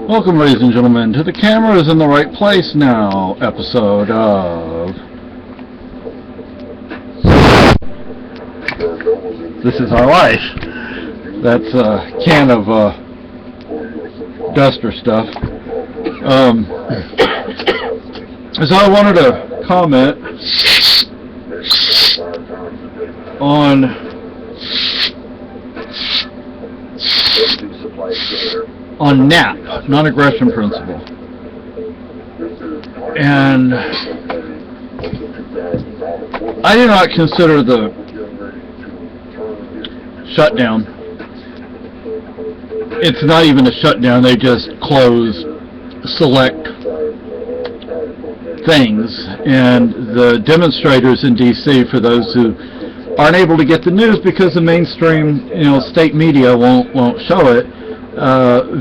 Welcome, ladies and gentlemen, to The Camera is in the Right Place Now episode of This Is Our Life. That's a can of duster stuff. So I wanted to comment on NAP, non-aggression principle. And I do not consider the shutdown, it's not even a shutdown, they just close select things, and the demonstrators in DC, for those who aren't able to get the news because the mainstream, state media won't show it,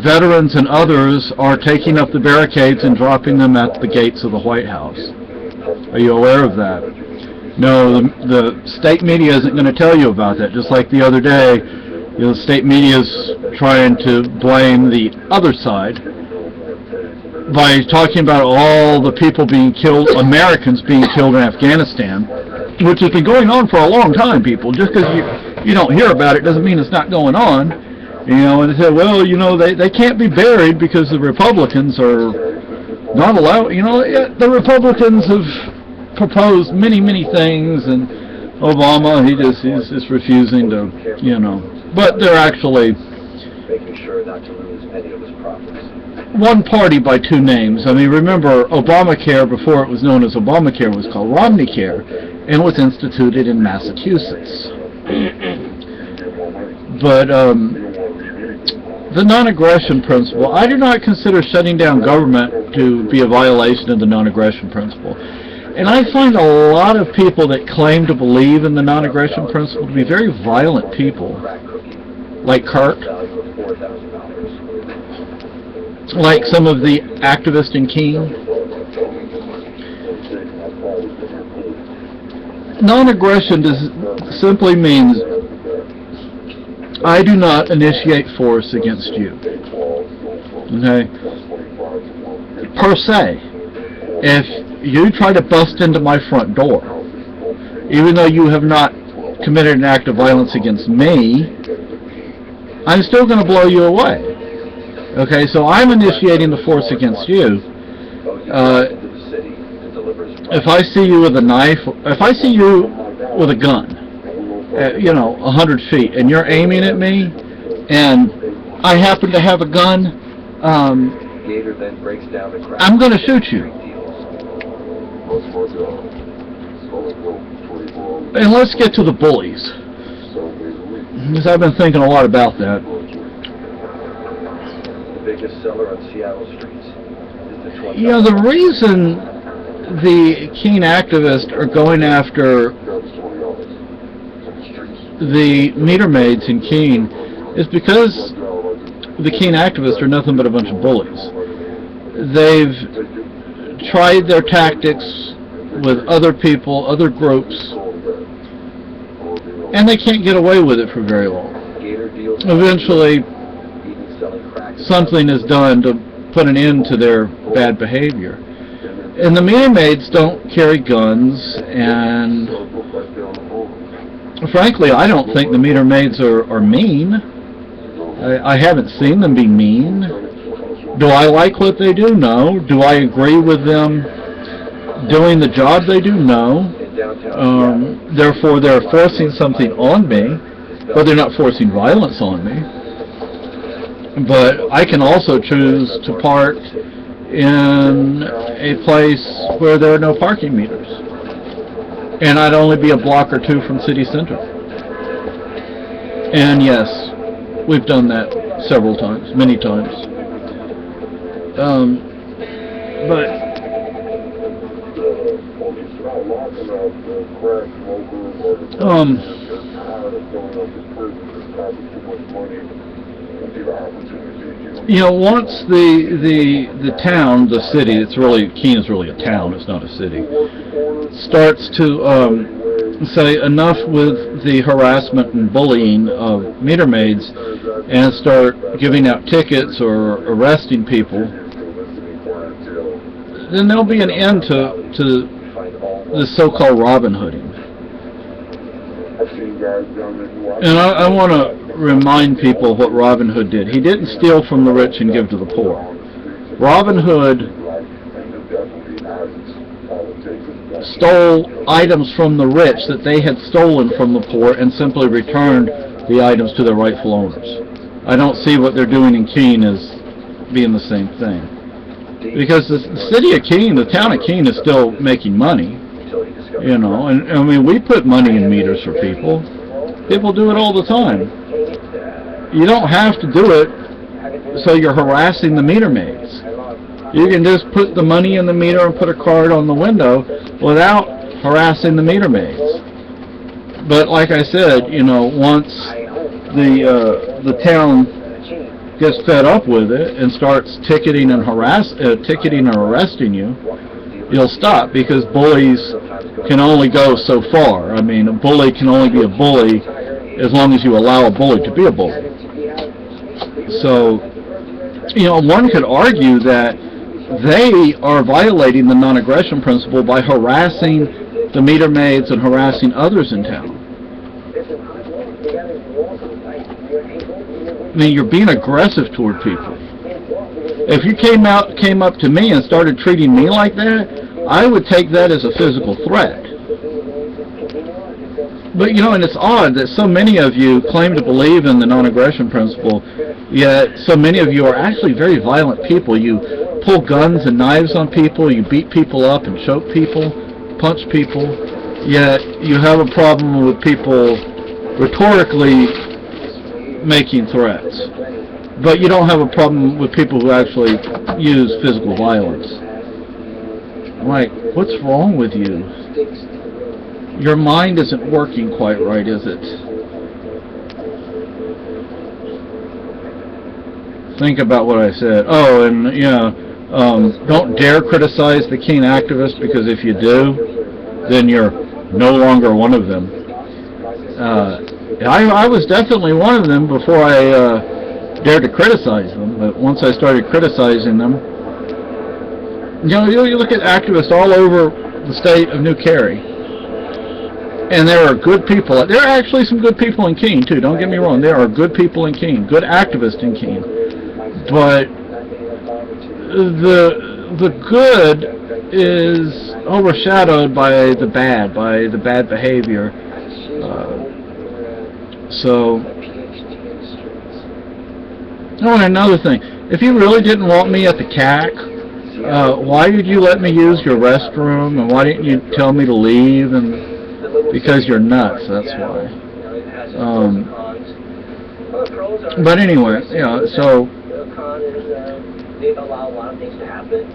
veterans and others are taking up the barricades and dropping them at the gates of the White House. Are you aware of that? No, the state media isn't going to tell you about that. Just like the other day, the state media is trying to blame the other side by talking about all the people being killed, Americans being killed in Afghanistan, which has been going on for a long time, people. Just because you don't hear about it doesn't mean it's not going on. And they said, well, they can't be buried because the Republicans are not allowed. The Republicans have proposed many things, and Obama, he's just refusing to, But they're actually making sure not to lose any of his profits. One party by two names. I mean, remember, Obamacare, before it was known as Obamacare, was called Romneycare, and was instituted in Massachusetts. But the non-aggression principle, I do not consider shutting down government to be a violation of the non-aggression principle. And I find a lot of people that claim to believe in the non-aggression principle to be very violent people, like Kirk, like some of the activists in Keene. Non-aggression simply means I do not initiate force against you. Okay? Per se. If you try to bust into my front door, even though you have not committed an act of violence against me, I'm still going to blow you away. Okay, so I'm initiating the force against you. If I see you with a knife, if I see you with a gun, 100 feet, and you're aiming at me, and I happen to have a gun, I'm going to shoot you. And let's get to the bullies, because I've been thinking a lot about that. Biggest seller on Seattle streets is the reason the Keene activists are going after the meter maids in Keene is because the Keene activists are nothing but a bunch of bullies. They've tried their tactics with other people, other groups, and they can't get away with it for very long. Eventually, something is done to put an end to their bad behavior. And the meter maids don't carry guns, and frankly, I don't think the meter maids are mean. I haven't seen them be mean. Do I like what they do? No. Do I agree with them doing the job they do? No. Therefore, they're forcing something on me, but they're not forcing violence on me. But I can also choose to park in a place where there are no parking meters. And I'd only be a block or two from city center. And yes, we've done that several times, many times. Once the town, the city, Keene is really a town, it's not a city, starts to say enough with the harassment and bullying of meter maids and start giving out tickets or arresting people, then there'll be an end to the so-called Robin Hooding. And I want to remind people what Robin Hood did. He didn't steal from the rich and give to the poor. Robin Hood stole items from the rich that they had stolen from the poor and simply returned the items to their rightful owners. I don't see what they're doing in Keene as being the same thing. Because the city of Keene, the town of Keene, is still making money. You know, and I mean, we put money in meters for people. People do it all the time. You don't have to do it so you're harassing the meter maids. You can just put the money in the meter and put a card on the window without harassing the meter maids. But like I said, you know, once the town gets fed up with it and starts ticketing and arresting you, you'll stop, because bullies can only go so far. I mean, a bully can only be a bully as long as you allow a bully to be a bully. So, you know, one could argue that they are violating the non-aggression principle by harassing the meter maids and harassing others in town. I mean, you're being aggressive toward people. If you came up to me and started treating me like that, I would take that as a physical threat. But, you know, and it's odd that so many of you claim to believe in the non-aggression principle, yet so many of you are actually very violent people. You pull guns and knives on people, you beat people up and choke people, punch people, yet you have a problem with people rhetorically making threats. But you don't have a problem with people who actually use physical violence. I'm like, what's wrong with you? Your mind isn't working quite right, is it? Think about what I said. Oh, and yeah, don't dare criticize the Keene activists, because if you do, then you're no longer one of them. I was definitely one of them before I dared to criticize them, but once I started criticizing them, you know, you look at activists all over the state of New Carey, and there are good people. There are actually some good people in Keene, too, don't get me wrong. There are good people in Keene, good activists in Keene. But the good is overshadowed by the bad behavior. Oh, and another thing, if you really didn't want me at the CAC, why did you let me use your restroom, and why didn't you tell me to leave? And because you're nuts, that's why. But anyway, yeah, so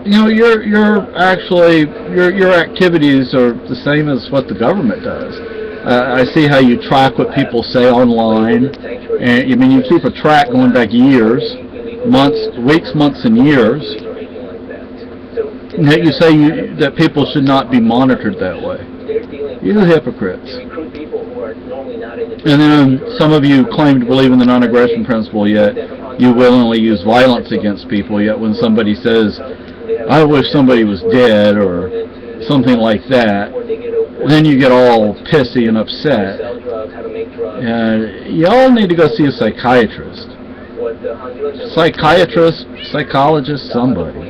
you know, your activities are the same as what the government does. I see how you track what people say online, and I mean, you keep a track going back years, months, weeks, months, and years. And yet you say that people should not be monitored that way. You're hypocrites. And then some of you claim to believe in the non-aggression principle, yet you willingly use violence against people, yet when somebody says, I wish somebody was dead, or something like that, then you get all pissy and upset. And y'all need to go see a psychiatrist. Psychiatrist, psychologist, somebody.